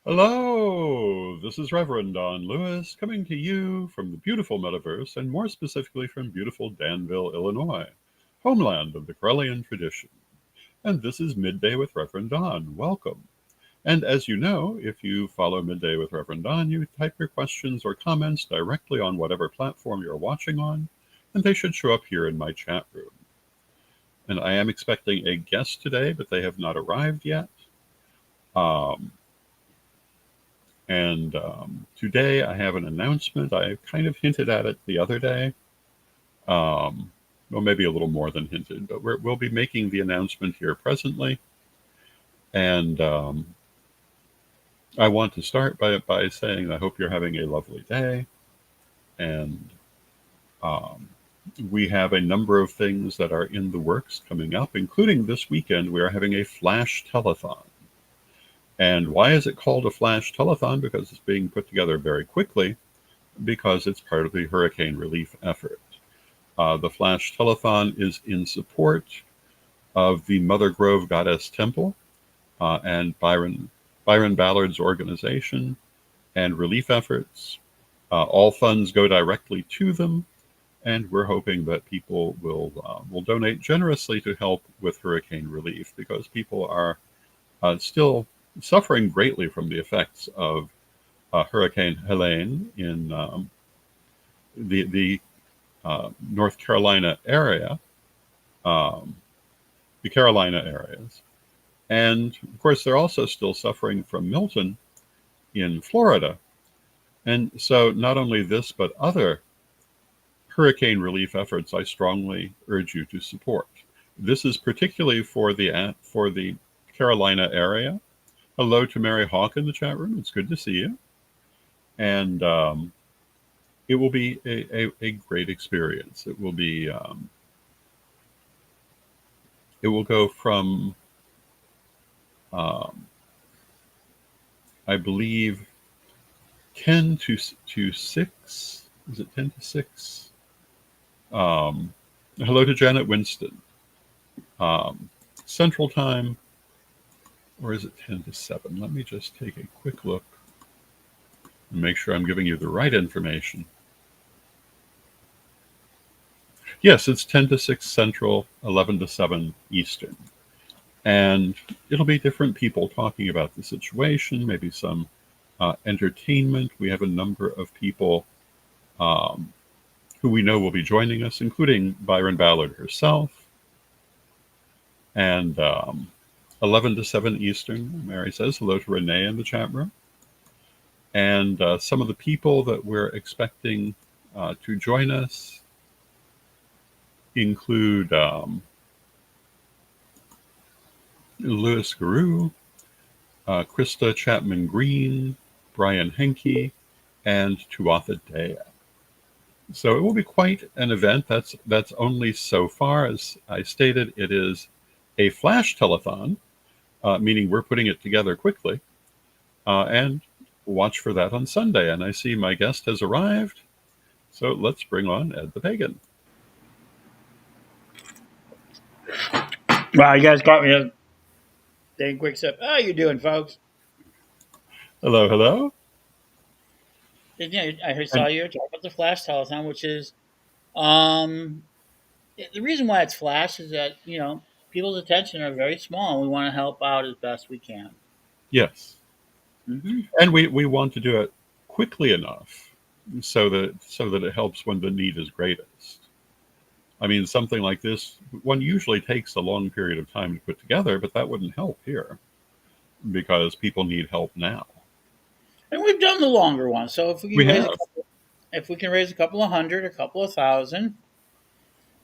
Hello, this is Reverend Don Lewis coming to you from the beautiful metaverse and more specifically from beautiful Danville, Illinois, homeland of the Corellian tradition. And this is Midday with Reverend Don. Welcome. And as you know, if you follow Midday with Reverend Don, you type your questions or comments directly on whatever platform you're watching on, and they should show up here in my chat room. And I am expecting a guest today, but they have not arrived yet. Um, And today I have an announcement. I kind of hinted at it the other day. Well, maybe a little more than hinted, but we'll be making the announcement here presently. And I want to start by saying I hope you're having a lovely day. And um, we have a number of things that are in the works coming up, including this weekend. We are having a flash telethon. And why is it called a flash telethon? Because it's being put together very quickly, because it's part of the hurricane relief effort. The Flash Telethon is in support of the Mother Grove Goddess Temple and Byron Ballard's organization and relief efforts. All funds go directly to them, and we're hoping that people will donate generously to help with hurricane relief, because people are still suffering greatly from the effects of Hurricane Helene in the North Carolina area, um, the Carolina areas. And of course, they're also still suffering from Milton in Florida. And so, not only this, but other hurricane relief efforts, I strongly urge you to support. This is particularly for the Carolina area. Hello to Mary Hawk in the chat room. It's good to see you. And it will be a great experience. It will be it will go from I believe 10 to 6. Is it 10 to 6? Hello to Janet Winston. Central Time, or is it 10 to 7? Let me just take a quick look and make sure I'm giving you the right information. Yes, it's 10 to 6 Central, 11 to 7 Eastern. And it'll be different people talking about the situation, maybe some entertainment. We have a number of people who we know will be joining us, including Byron Ballard herself. And 11 to 7 Eastern, Mary says hello to Renee in the chat room. And some of the people that we're expecting to join us include Louis Garou, Krista Chapman Green, Brian Henke, and Tuatha Dea. So it will be quite an event. That's only so far. As I stated, it is a flash telethon, meaning we're putting it together quickly. And watch for that on Sunday. And I see my guest has arrived. So let's bring on Ed the Pagan. Wow, you guys caught me a dang quick sip. How you doing, folks? Hello, hello. Yeah, I saw And you talk about the Flash telethon, which is um the reason why it's Flash is that people's attention are very small, and we want to help out as best we can. yes, Hmm. and we want to do it quickly enough so that it helps when the need is greatest. I mean, something like this, one usually takes a long period of time to put together, but that wouldn't help here because people need help now. And we've done the longer one, so We have. if we can raise a couple of hundred, a couple of thousand,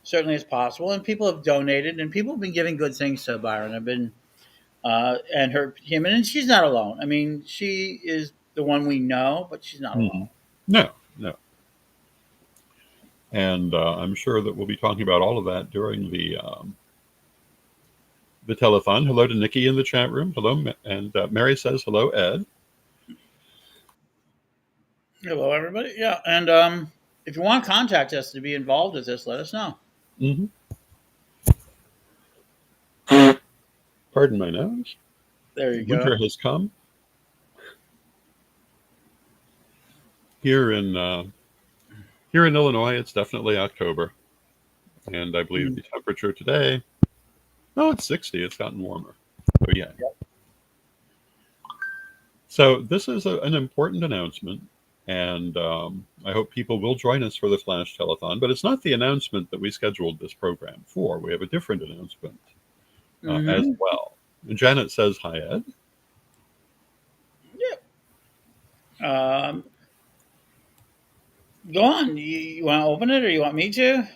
certainly it's possible. And people have donated, and people have been giving good things to Byron. I've been and and she's not alone. I mean, she is the one we know, but she's not Mhm. alone. No, no. And I'm sure that we'll be talking about all of that during the telethon. Hello to Nikki in the chat room. Hello, and Mary says hello, Ed. Hello, everybody. Yeah, and if you want to contact us to be involved with this, let us know. Hmm. Pardon my nose. There you go. Winter has come. Here in here in Illinois, it's definitely October, and I believe Mm. the temperature today, no, it's 60. It's gotten warmer. So yeah. So this is an important announcement, and I hope people will join us for the Flash Telethon. But it's not the announcement that we scheduled this program for. We have a different announcement as Hmm. well. And Janet says, "Hi, Ed." Um, Go on. You want to open it, or you want me to?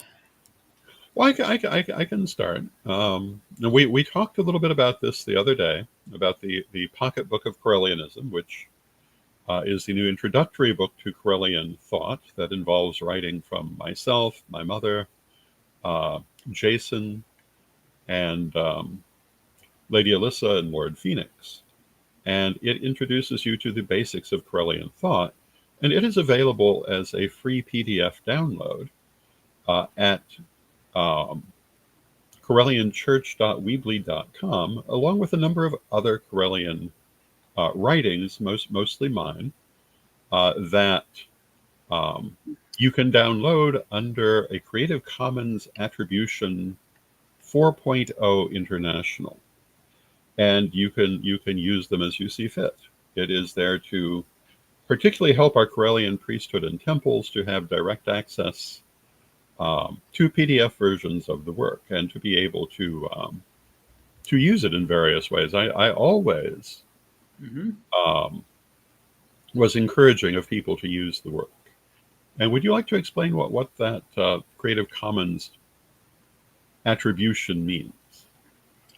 Well, I can start. We talked a little bit about this the other day about the Pocketbook of Corellianism, which is the new introductory book to Corellian thought that involves writing from myself, my mother, uh, Jason, and Lady Alyssa and Lord Phoenix. And it introduces you to the basics of Corellian thought. And it is available as a free PDF download at um, CorellianChurch.weebly.com, along with a number of other Corellian writings, mostly mine, that um, you can download under a Creative Commons Attribution 4.0 International, and you can use them as you see fit. It is there to particularly help our Corellian priesthood and temples to have direct access to PDF versions of the work and to be able to use it in various ways. I always Hmm. um, was encouraging of people to use the work. And would you like to explain what that Creative Commons attribution means?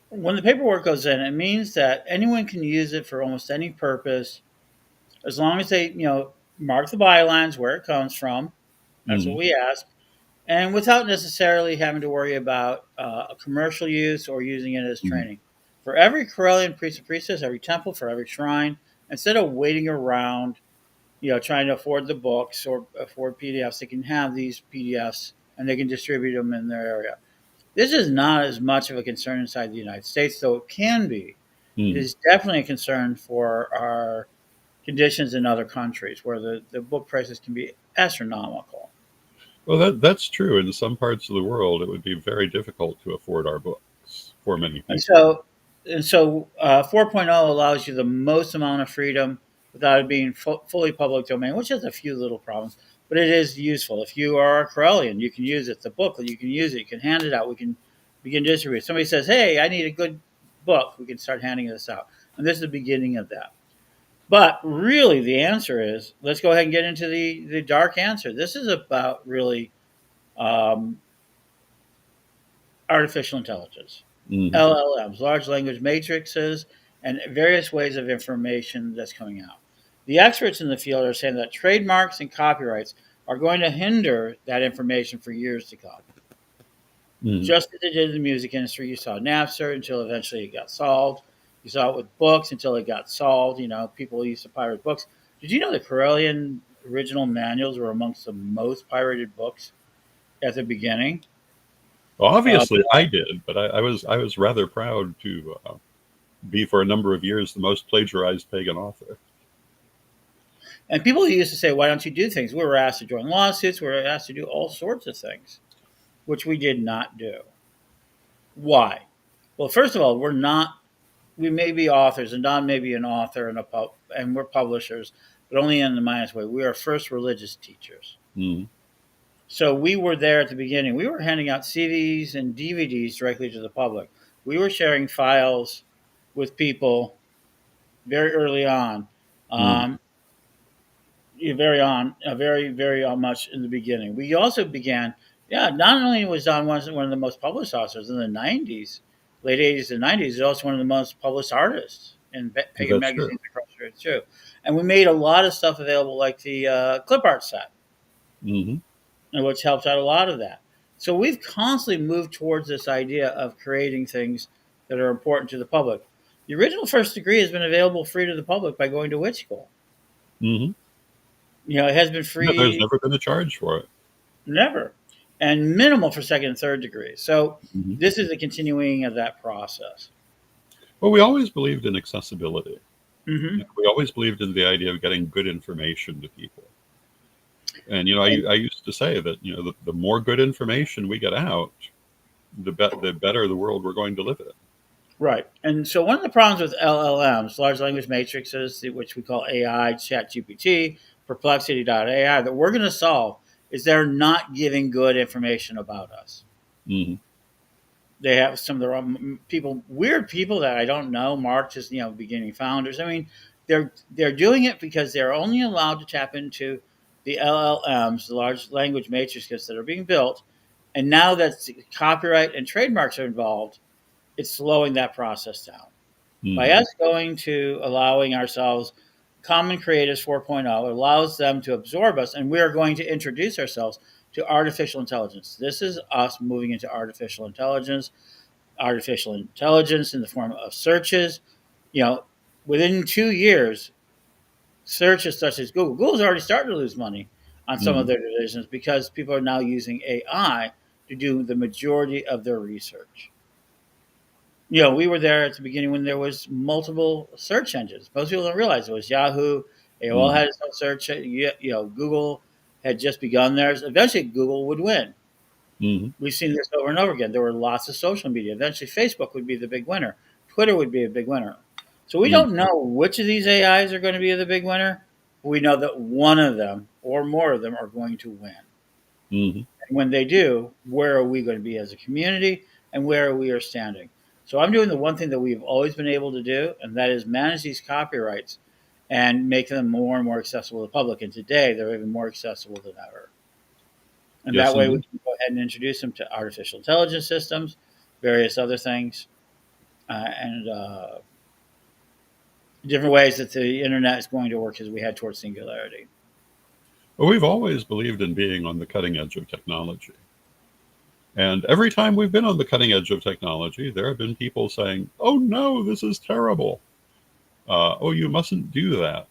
When the paperwork goes in, it means that anyone can use it for almost any purpose, as long as they, mark the bylines where it comes from. That's what Mm, we ask, and without necessarily having to worry about a commercial use or using it as mm, training. For every Corellian priest and priestess, every temple, for every shrine, instead of waiting around, trying to afford the books or afford PDFs, they can have these PDFs and they can distribute them in their area. This is not as much of a concern inside the United States, though it can be. It mm. is definitely a concern for our conditions in other countries where the book prices can be astronomical. Well, that's true. In some parts of the world, it would be very difficult to afford our books for many And people. so, and so 4.0 allows you the most amount of freedom without it being fully public domain, which has a few little problems, but it is useful. If you are a Corellian, you can use it. The booklet, you can use it. You can hand it out. We can begin distribute. Somebody says, "Hey, I need a good book." We can start handing this out, and this is the beginning of that. But really, the answer is, let's go ahead and get into the dark answer. This is about really um, artificial intelligence, Mm, LLMs, large language matrices, and various ways of information that's coming out. The experts in the field are saying that trademarks and copyrights are going to hinder that information for years to come. mm. Just as it did in the music industry, you saw Napster until eventually it got solved. You saw it with books until it got solved. People used to pirate books. Did you know the Corellian original manuals were amongst the most pirated books at the beginning? Well, Uh, obviously, I did, but I was rather proud to be for a number of years the most plagiarized pagan author. And people used to say, "Why don't you do things?" We were asked to join lawsuits. We were asked to do all sorts of things, which we did not do. Why? Well, first of all, we're not. We may be authors, and Don may be an author and we're publishers, but only in the minus way. We are first religious teachers. Mm, So we were there at the beginning. We were handing out CDs and DVDs directly to the public. We were sharing files with people very early on. mm. Um, very much in the beginning. We also began, yeah. Not only was Don one of the most published authors in the '90s, late '80s and '90s, he's also one of the most published artists in pagan That's true. magazines across the world too. And we made a lot of stuff available, like the clip art set, Hmm. which helps out a lot of that. So we've constantly moved towards this idea of creating things that are important to the public. The original first degree has been available free to the public by going to witch school. Hmm. It has been Yeah, there's free. never been a charge for it. Never. And minimal for second and third degree. So Hmm. this is a continuing of that process. Well, we always believed in accessibility. Hmm. We always believed in the idea of getting good information to people. And I used to say that the more good information we get out, the better the world we're going to live in. Right. And so one of the problems with LLMs, large language matrices, which we call AI, ChatGPT, Perplexity.ai, that we're going to solve is they're not giving good information about us. Hmm. They have some of the wrong people, weird people that I don't know. Mark is, beginning founders. I mean, they're doing it because they're only allowed to tap into the LLMs, the large language matrices that are being built. And now that copyright and trademarks are involved, it's slowing that process down. By Hmm. us going to allowing ourselves Common Creatives 4.0 allows them to absorb us, and we are going to introduce ourselves to artificial intelligence. This is us moving into artificial intelligence in the form of searches. You know, within 2 years, searches such as Google's already started to lose money on some of Hmm. their divisions because people are now using AI to do the majority of their research. We were there at the beginning when there was multiple search engines. Most people don't realize it was Yahoo. AOL Hmm. had its own search. Google had just begun theirs. Eventually, Google would win. Hmm. We've seen this over and over again. There were lots of social media. Eventually, Facebook would be the big winner. Twitter would be a big winner. So we Hmm. don't know which of these AIs are going to be the big winner. We know that one of them or more of them are going to win. Hmm. And when they do, where are we going to be as a community and where are we are standing? So I'm doing the one thing that we've always been able to do, and that is manage these copyrights and make them more and more accessible to the public. And today they're even more accessible than ever. And Yes, that way we indeed. can go ahead and introduce them to artificial intelligence systems, various other things, and different ways that the internet is going to work as we head towards singularity. Well, we've always believed in being on the cutting edge of technology. And every time we've been on the cutting edge of technology, there have been people saying, "Oh no, this is terrible. Oh, you mustn't do that."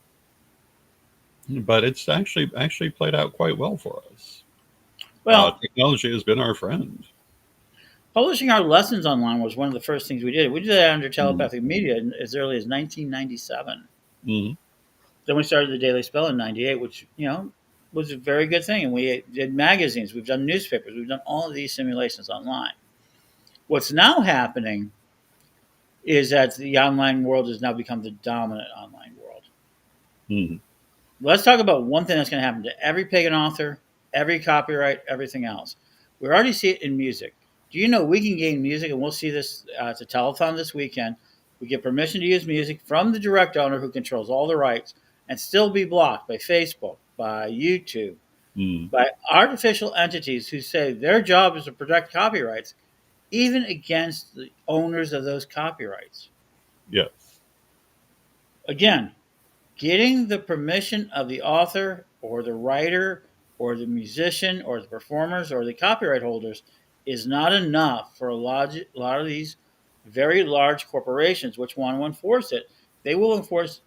But it's actually played out quite well for us. Well, Technology has been our friend. publishing our lessons online was one of the first things we did. We did that under Mm-hmm. telepathic media as early as 1997. Mm-hmm. Then we started the Daily Spell in '98, which was a very good thing. And we did magazines, we've done newspapers, we've done all of these simulations online. What's now happening is that the online world has now become the dominant online world. Mm-hmm. Let's talk about one thing that's going to happen to every pagan author, every copyright, everything else. We already see it in music. Do you know we can gain music, and we'll see this at the telethon this weekend. We get permission to use music from the direct owner who controls all the rights and still be blocked by Facebook, by YouTube, Mm-hmm. by artificial entities who say their job is to protect copyrights, even against the owners of those copyrights. Yes. Again, getting the permission of the author or the writer or the musician or the performers or the copyright holders is not enough for a lot of these very large corporations which want to enforce it. They will enforce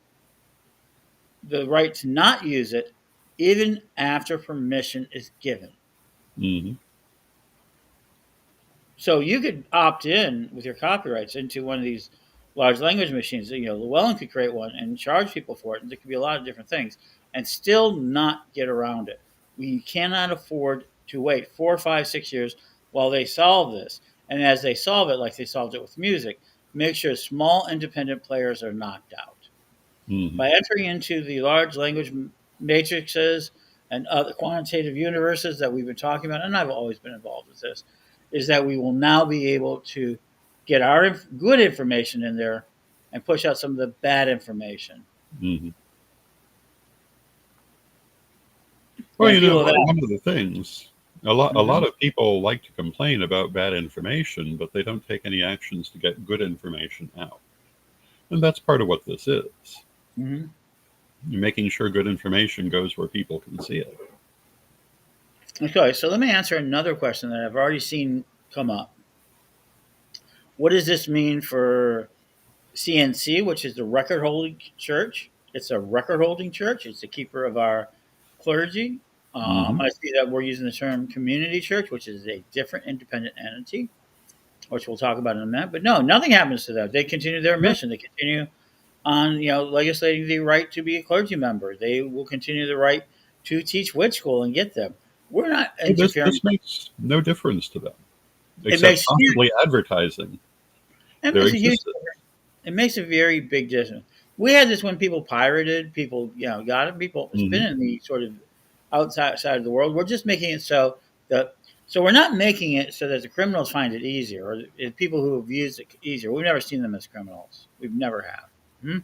the right to not use it even after permission is given. Mm-hmm. So you could opt in with your copyrights into one of these large language machines. Llewellyn could create one and charge people for it. And there could be a lot of different things and still not get around it. We cannot afford to wait 4, 5, 6 years while they solve this. And as they solve it, like they solved it with music, make sure small independent players are knocked out. Mm-hmm. By entering into the large language matrices and other quantitative universes that we've been talking about, and I've always been involved with this, is that we will now be able to get our good information in there and push out some of the bad information. Mm-hmm. Well, And people have one asked, of the things a lot mm-hmm, of people like to complain about bad information, but they don't take any actions to get good information out. And that's part of what this is. mm-hmm. Making sure good information goes where people can see it. Okay, so let me answer another question that I've already seen come up. What does this mean for CNC, which is the record holding church? It's a record holding church. It's the keeper of our clergy. Hmm. I see that we're using the term community church, which is a different independent entity, which we'll talk about in a minute. But no, nothing happens to them. They continue their Yeah. mission. They continue on, legislating the right to be a clergy member. They will continue the right to teach witch school and get them. We're not This interfering. makes no difference to them, It except makes huge. possibly advertising It their makes a huge. existence. It makes a very big difference. We had this when people pirated, people got it. People Hmm. spinning the sort of outside side of the world. We're just making it so that we're not making it so that the criminals find it easier or the people who have used it easier. We've never seen them as criminals. We've never have. Hmm?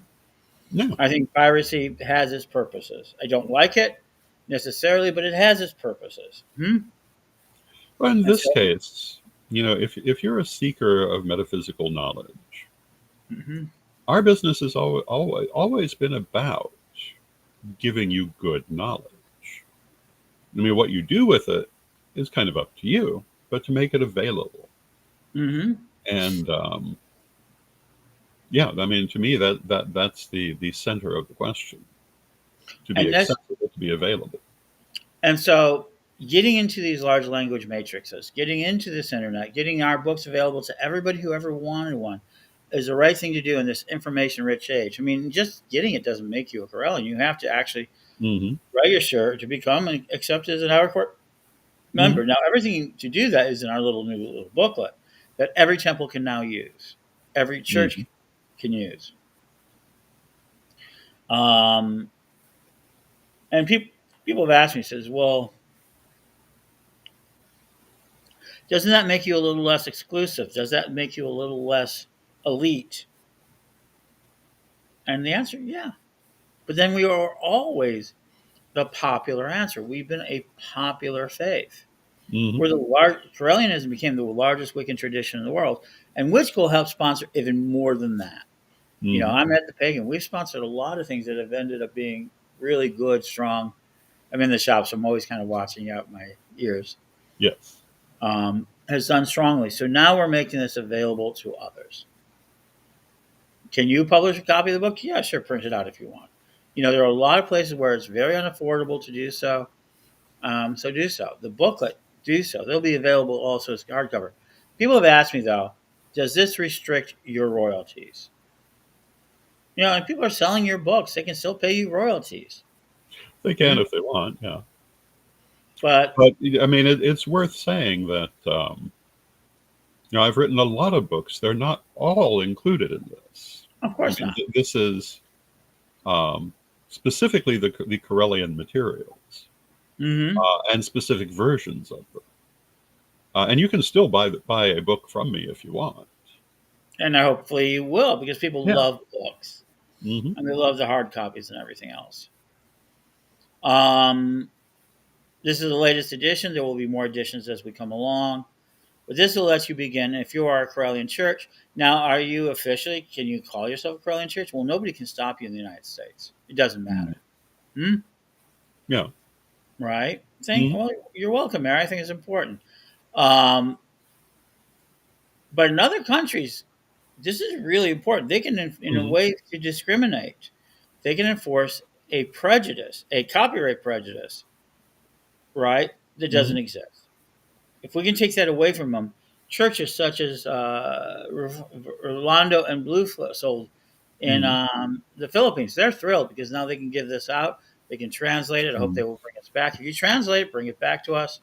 No. I think piracy has its purposes. I don't like it necessarily, but it has its purposes. Hmm? Well, in And this so, case, if you're a seeker of metaphysical knowledge, mhm. our business has always been about giving you good knowledge. I mean, what you do with it is kind of up to you, but to make it available. Hmm. And yeah, I mean, to me, that's the center of the question: to be and that's accessible, to be available. And so, getting into these large language matrices, getting into this internet, getting our books available to everybody who ever wanted one is the right thing to do in this information rich age. I mean, just getting it doesn't make you a Corellian. You have to actually Hmm. register to become accepted as an Our Court Hmm. member. Now, everything to do that is in our little booklet that every temple can now use, every Hmm. church can use. Um, and people have asked me, says, well, doesn't that make you a little less exclusive? Does that make you a little less elite? And the answer, yeah. But then we are always the popular answer. We've been a popular faith. Hmm. We're the Corellianism became the largest Wiccan tradition in the world, and Witch School helped sponsor even more than that. Hmm. I'm Ed The Pagan. We've sponsored a lot of things that have ended up being really good, strong. I'm in the shop, so I'm always kind of watching out my ears. Yes. Has done strongly. So now we're making this available to others. Can you publish a copy of the book? Yeah, sure. Print it out if you want. There are a lot of places where it's very unaffordable to do so. So do so. The booklet, do so. They'll be available also as hardcover. People have asked me though, does this restrict your royalties? And people are selling your books; they can still pay you royalties. They can Hmm? if they want. Yeah. But But I mean, it's worth saying that I've written a lot of books. They're not all included in this. of I course mean, not. this is um, specifically the Corellian materials Hmm. and specific versions of them. And you can still buy a book from me if you want. And hopefully you will, because people Yeah. love books Hmm. and they love the hard copies and everything else. Um, this is the latest edition. There will be more editions as we come along. But this will let you begin if you are a Corellian church. Now, are you officially, can you call yourself a Corellian church? Well, nobody can stop you in the United States. It doesn't Mm. matter. Hmm? Yeah. Right? Hmm. Well, you're welcome, Mary. I think it's important. Um, but in other countries, this is really important. They can, in a Hmm. way, to discriminate. They can enforce a prejudice, a copyright prejudice, right? That Hmm. doesn't exist. If we can take that away from them, churches such as Rolando and Blue sold in Hmm. the Philippines, they're thrilled because now they can give this out. They can translate it. I hope Hmm. they will bring us back. If you translate it, bring it back to us,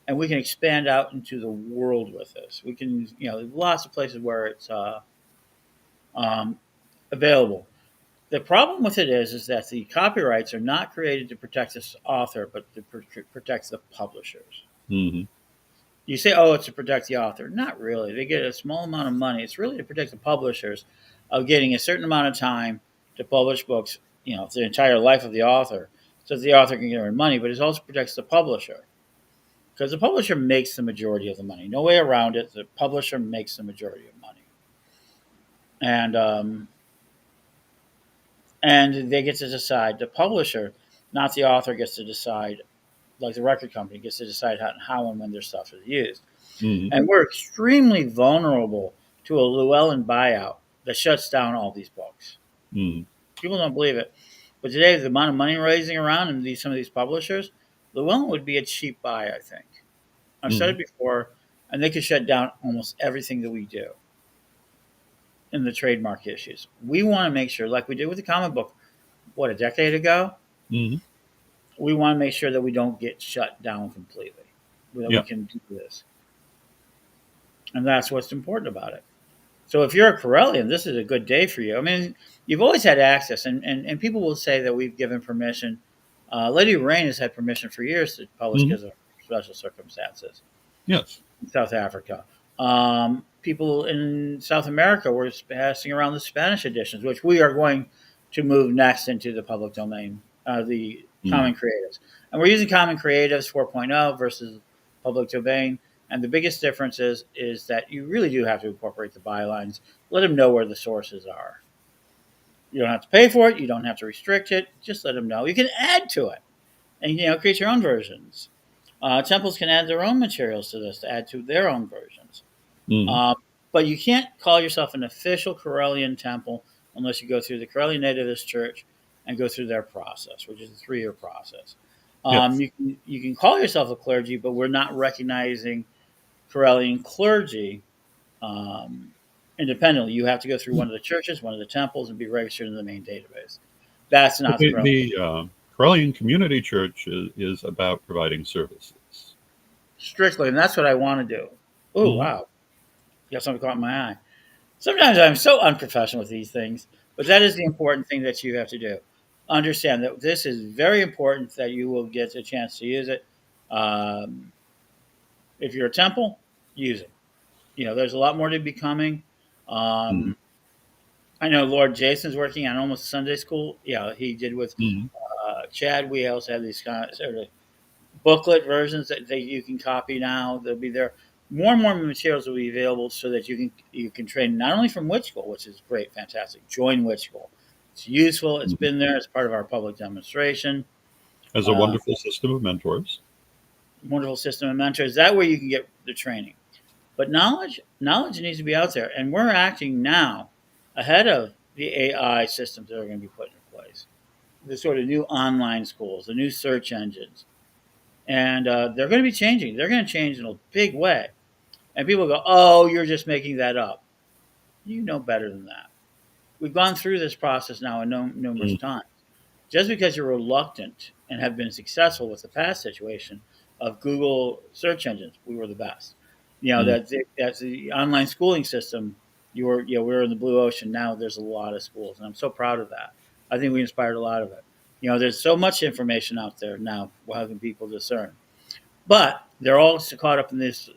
and we can expand out into the world with this. We can, lots of places where it's um, available. The problem with it is that the copyrights are not created to protect this author, but to protect the publishers. Hmm. You say, oh, it's to protect the author. Not really. They get a small amount of money. It's really to protect the publishers of getting a certain amount of time to publish books, the entire life of the author, so that the author can get earn money, but it also protects the publisher. Because the publisher makes the majority of the money. No way around it. The publisher makes the majority of money. And they get to decide. The publisher, not the author, gets to decide, like the record company gets to decide how and when their stuff is used. Hmm. And we're extremely vulnerable to a Llewellyn buyout that shuts down all these books. Hmm. People don't believe it. But today, the amount of money raising around in some of these publishers, Llewellyn would be a cheap buy, I think. I've said Hmm. it before, and they could shut down almost everything that we do in the trademark issues. We want to make sure, like we did with the comic book, what, a decade ago? Hmm. we want to make sure that we don't get shut down completely, that we Yeah. can do this. And that's what's important about it. So if you're a Corellian, this is a good day for you. I mean, you've always had access, and people will say that we've given permission. Lady Rain has had permission for years to publish Hmm. because of special circumstances. Yes. South Africa. People in South America were passing around the Spanish editions, which we are going to move next into the public domain, the Mm. Common Creatives. And we're using Common Creatives 4.0 versus public domain. And the biggest difference is that you really do have to incorporate the bylines. Let them know where the sources are. You don't have to pay for it. You don't have to restrict it. Just let them know. You can add to it, and create your own versions. Temples can add their own materials to this to add to their own versions. Mm. Um, but you can't call yourself an official Corellian temple unless you go through the Corellian Nativist Church and go through their process, which is a 3-year process. Yes. You can call yourself a clergy, but we're not recognizing Corellian clergy um, independently. You have to go through one of the churches, one of the temples, and be registered in the main database. That's But not the the, Corellian the Corellian Community Church is about providing services. strictly, and that's what I want to do. Oh Mm. wow, you got something caught my eye. Sometimes I'm so unprofessional with these things, but that is the important thing that you have to do. Understand that this is very important that you will get a chance to use it. Um, if you're a temple, use it. There's a lot more to be coming. Mm. Um, I know Lord Jason's working on almost Sunday school. Yeah, he did with Mm. Chad. We also have these kind of sort of booklet versions that you can copy now. They'll be there. More and more materials will be available so that you can train not only from Witch School, which is great, fantastic. Join Witch School. It's useful. It's Mm. been there. It's part of our public demonstration. Has a Uh, wonderful system of mentors. Wonderful system of mentors. That way you can get the training. But knowledge needs to be out there, and we're acting now ahead of the AI systems that are going to be put in place. The sort of new online schools, the new search engines, and they're going to be changing. They're going to change in a big way. And people go, "Oh, you're just making that up." You know better than that. We've gone through this process now numerous Mm. times. Just because you're reluctant and have been successful with the past situation of Google search engines, we were the best. Mm. That's the online schooling system. We were in the blue ocean. Now there's a lot of schools, and I'm so proud of that. I think we inspired a lot of it. There's so much information out there now. How can people discern? But they're all caught up in this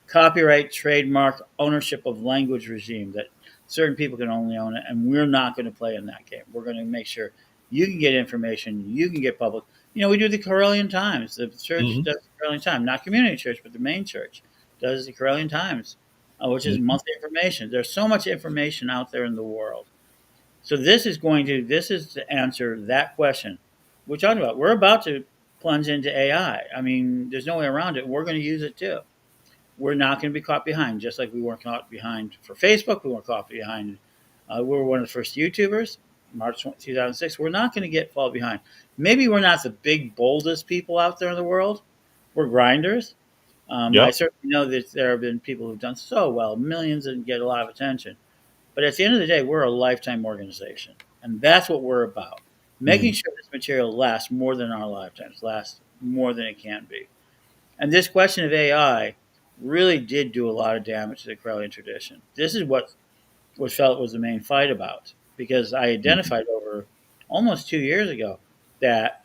copyright, trademark, ownership of language regime that certain people can only own it, and we're not going to play in that game. We're going to make sure you can get information, you can get public. We do the Corellian Times. The church Mm. does the Corellian Times, not community church, but the main church does the Corellian Times, which is Mm. monthly information. There's so much information out there in the world. So this is to answer that question we're talking about. We're about to plunge into AI. I mean, there's no way around it. We're going to use it too. We're not going to be caught behind, just like we weren't caught behind for Facebook. We weren't caught behind. We were one of the first YouTubers, March 2006. We're not going to get fall behind. Maybe we're not the big, boldest people out there in the world. We're grinders. I Yeah. certainly know that there have been people who've done so well, millions, and get a lot of attention. But at the end of the day, we're a lifetime organization. And that's what we're about. Making Mm. sure this material lasts more than our lifetimes, lasts more than it can be. And this question of AI really did do a lot of damage to the Corellian tradition. This is what was felt was the main fight about. Because I Mm. identified over almost 2 years ago that,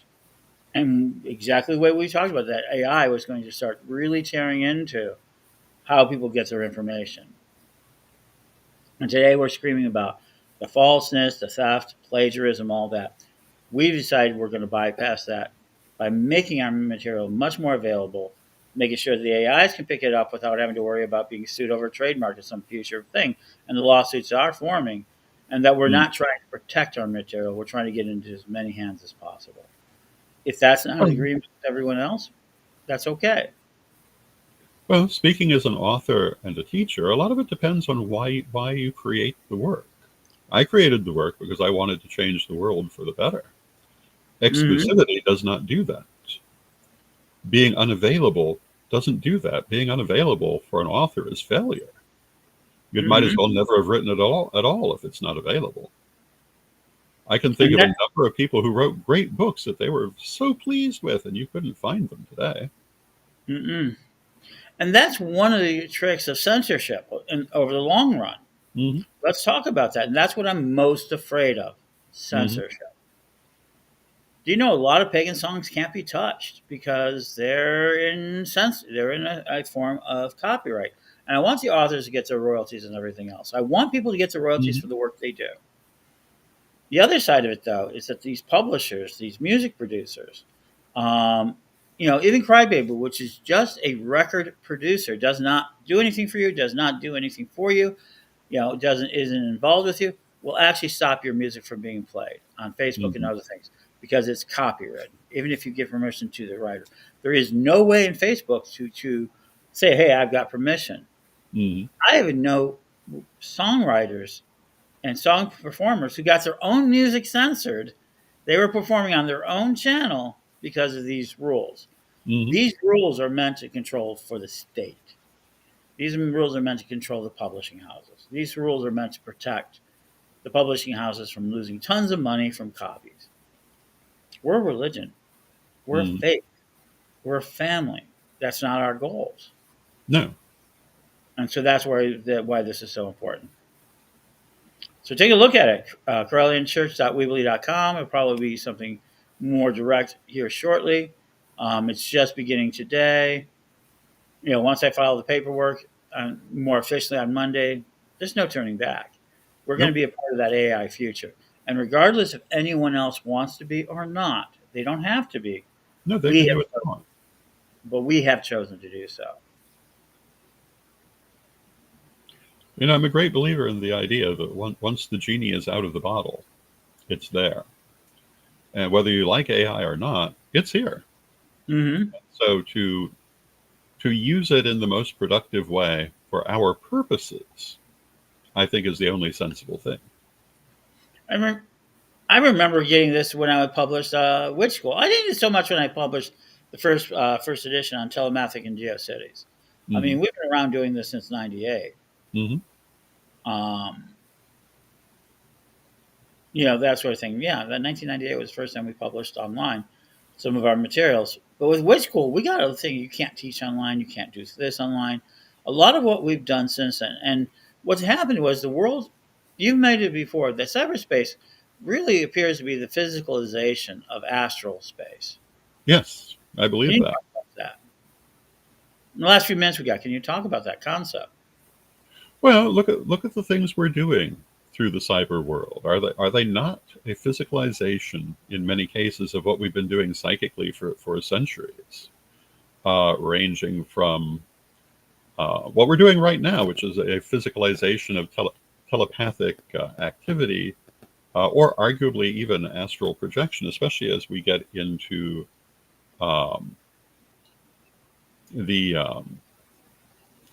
and exactly the way we talked about that, AI was going to start really tearing into how people get their information. And today we're screaming about the falseness, the theft, plagiarism, all that. We've decided we're going to bypass that by making our material much more available, making sure the AIs can pick it up without having to worry about being sued over a trademark or some future thing. And the lawsuits are forming, and that we're Mm. not trying to protect our material. We're trying to get into as many hands as possible. If that's not an Well, agreement with everyone else, that's okay. well, speaking as an author and a teacher, a lot of it depends on why you create the work. I created the work because I wanted to change the world for the better. Mm-hmm. Exclusivity does not do that. Being unavailable doesn't do that. Being unavailable for an author is failure. You might as Mm-hmm. well never have written it all at all if it's not available. I can think And of a that, number of people who wrote great books that they were so pleased with, and you couldn't find them today. mm-mm. And that's one of the tricks of censorship over the long run. Hmm. Let's talk about that. And that's what I'm most afraid of, Hmm. censorship. Do you know a lot of pagan songs can't be touched because they're in a form of copyright. And I want the authors to get their royalties and everything else. I want people to get their royalties Hmm. for the work they do. The other side of it, though, is that these publishers, these music producers, um, even Crybaby, which is just a record producer, does not do anything for you, does not do anything for you, doesn't isn't involved with you, will actually stop your music from being played on Facebook and Hmm. other things because it's copyrighted, even if you give permission to the writer. There is no way in Facebook to say, "Hey, I've got permission." Hmm. I even know songwriters and song performers who got their own music censored. They were performing on their own channel because of these rules. Hmm. These rules are meant to control for the state. These rules are meant to control the publishing houses. These rules are meant to protect the publishing houses from losing tons of money from copies. We're a religion. We're a Hmm. faith. We're a family. That's not our goals. No. And so that's why this is so important. So take a look at it. CorellianChurch.weebly.com. It'll probably be something more direct here shortly. It's just beginning today. Once I file the paperwork more officially on Monday, there's no turning back. We're going to Nope. be a part of that AI future. And regardless if anyone else wants to be or not, they don't have to be. No, they We can do have, what they want. but we have chosen to do so. I'm a great believer in the idea that once the genie is out of the bottle, it's there. And whether you like AI or not, it's here. Hmm. So to use it in the most productive way for our purposes, I think is the only sensible thing. I, re- I remember getting this when I published Witch School. I didn't so much when I published the first edition on Telemathic and GeoCities. I Hmm. mean, we've been around doing this since '98. Hmm. Um, that sort of thing. Yeah, that 1998 was the first time we published online some of our materials. But with Witch School, we got a thing you can't teach online, you can't do this online. A lot of what we've done since then, and what's happened was the world. You've made it before. The cyberspace really appears to be the physicalization of astral space. Yes, I Can believe you that. talk about that? In the last few minutes we got, can you talk about that concept? Well, look at the things we're doing through the cyber world. Are they not a physicalization in many cases of what we've been doing psychically for centuries, ranging from what we're doing right now, which is a physicalization of telepathic activity, or arguably even astral projection, especially as we get into um, the um,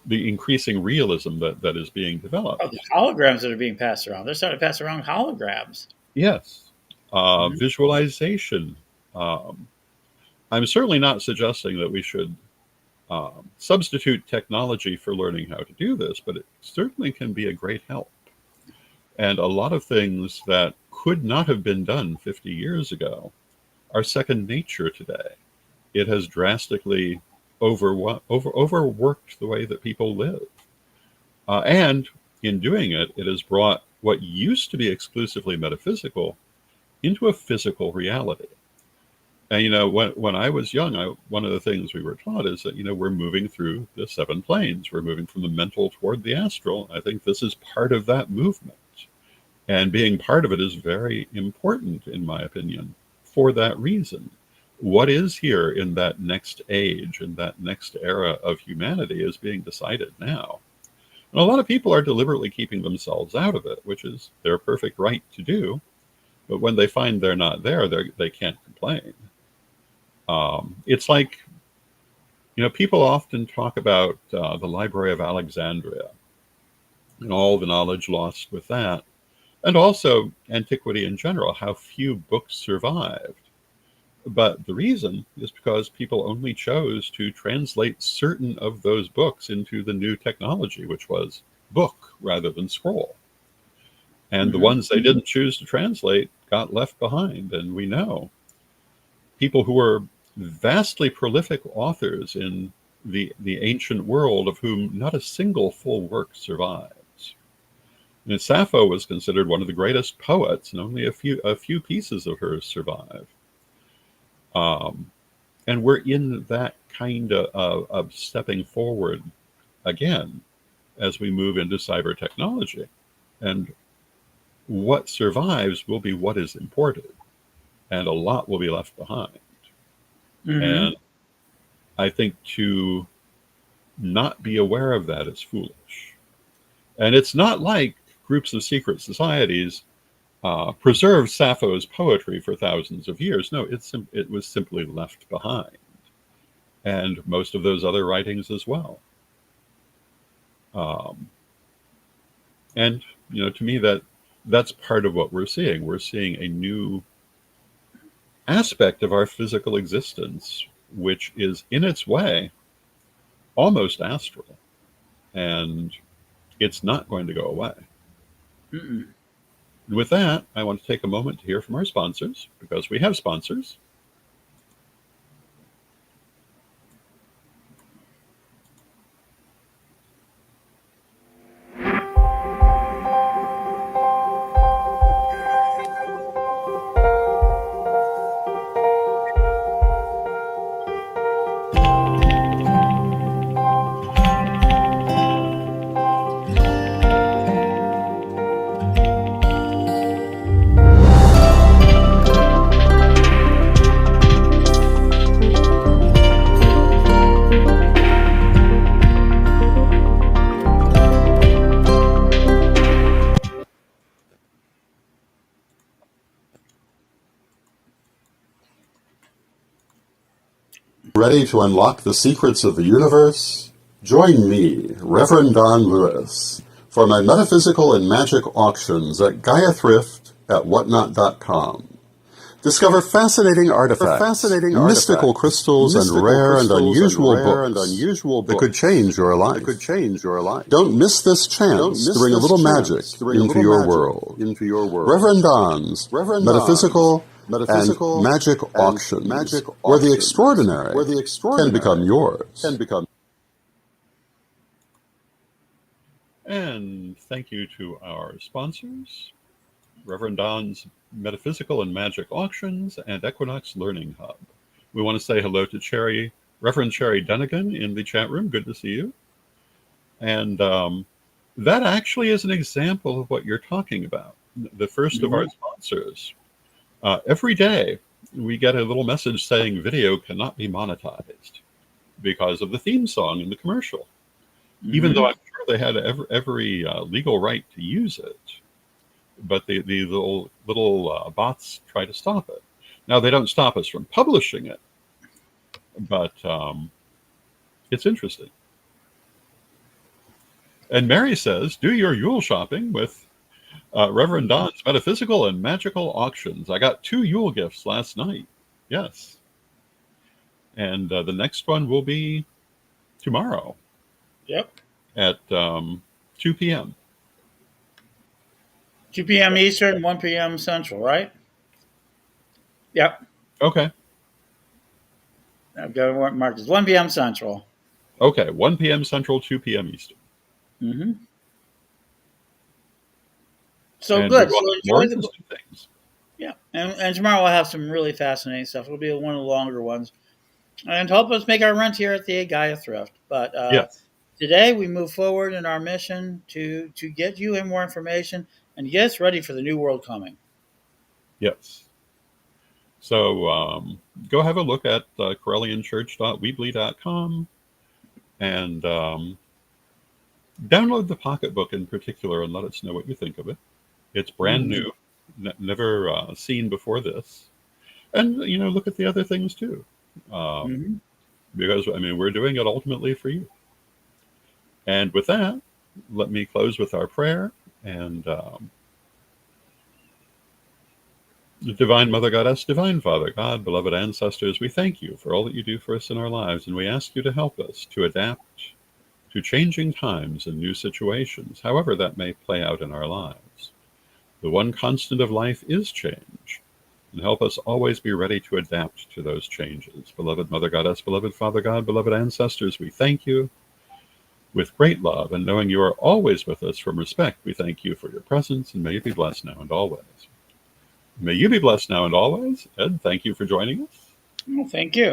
the increasing realism that is being Oh, the developed. holograms that are being passed around. They're starting to pass around holograms. Yes, Mhm. visualization. Um, I'm certainly not suggesting that we should substitute technology for learning how to do this, but it certainly can be a great help. And a lot of things that could not have been done 50 years ago are second nature today. It has drastically overworked the way that people live. And in doing it, it has brought what used to be exclusively metaphysical into a physical reality. And when I was young, one of the things we were taught is that we're moving through the seven planes. We're moving from the mental toward the astral. I think this is part of that movement, and being part of it is very important, in my opinion, for that reason. What is here in that next age, in that next era of humanity, is being decided now. And a lot of people are deliberately keeping themselves out of it, which is their perfect right to do. But when they find they're not there, they can't complain. It's like, people often talk about the Library of Alexandria and all the knowledge lost with that, and also antiquity in general, how few books survived. But the reason is because people only chose to translate certain of those books into the new technology, which was book rather than scroll. And the Hmm. ones they didn't choose to translate got left behind. And we know people who were vastly prolific authors in the ancient world of whom not a single full work survives. And Sappho was considered one of the greatest poets, and only a few pieces of hers survive. Um, and we're in that kind of stepping forward again as we move into cyber technology. And what survives will be what is imported, and a lot will be left behind. Hmm. And I think to not be aware of that is foolish. And it's not like groups of secret societies preserved Sappho's poetry for thousands of years. No, it was simply left behind, and most of those other writings as well. Um, and to me, that's part of what we're seeing. We're seeing a new aspect of our physical existence, which is in its way almost astral, and it's not going to go away. Mm-mm. With that, I want to take a moment to hear from our sponsors, because we have sponsors. Ready to unlock the secrets of the universe? Join me, Reverend Don Lewis, for my metaphysical and magic auctions at Gaia Thrift at whatnot.com. Discover fascinating artifacts, mystical crystals, and rare and unusual books that could change your life. Don't miss this chance to bring a little magic into your world. Reverend Don's Metaphysical and Magic Auctions, where the extraordinary can become yours. And thank you to our sponsors, Reverend Don's Metaphysical and Magic Auctions and Equinox Learning Hub. We want to say hello to Reverend Cherry Dunnigan in the chat room. Good to see you. And that actually is an example of what you're talking about. The first of our sponsors. Every day, we get a little message saying video cannot be monetized because of the theme song in the commercial, even though I'm sure they had every legal right to use it. But the little bots try to stop it. Now, they don't stop us from publishing it, but it's interesting. And Mary says, do your Yule shopping with Reverend Don's Metaphysical and Magical Auctions. I got 2 Yule gifts last night. Yes. And the next one will be tomorrow. Yep. At 2 p.m. 2 p.m. Eastern, 1 p.m. Central, right? Yep. Okay. I've got it marked as 1 p.m. Central. Okay. 1 p.m. Central, 2 p.m. Eastern. Mm-hmm. So And good. we'll So have more enjoy the. interesting things. Yeah. And tomorrow we'll have some really fascinating stuff. It'll be one of the longer ones. And to help us make our rent here at the Gaia Thrift. But Yes. today we move forward in our mission to get you more information and get us ready for the new world coming. Yes. So go have a look at corellianchurch.weebly.com and download the pocketbook in particular and let us know what you think of it. It's brand new, never seen before this. And, look at the other things too. Because, we're doing it ultimately for you. And with that, let me close with our prayer. And Divine Mother Goddess, Divine Father God, beloved ancestors, we thank you for all that you do for us in our lives. And we ask you to help us to adapt to changing times and new situations, however that may play out in our lives. The one constant of life is change, and help us always be ready to adapt to those changes. Beloved Mother Goddess, beloved Father God, beloved ancestors, we thank you with great love, and knowing you are always with us from respect, we thank you for your presence, and may you be blessed now and always. May you be blessed now and always. Ed, thank you for joining us. Well, thank you.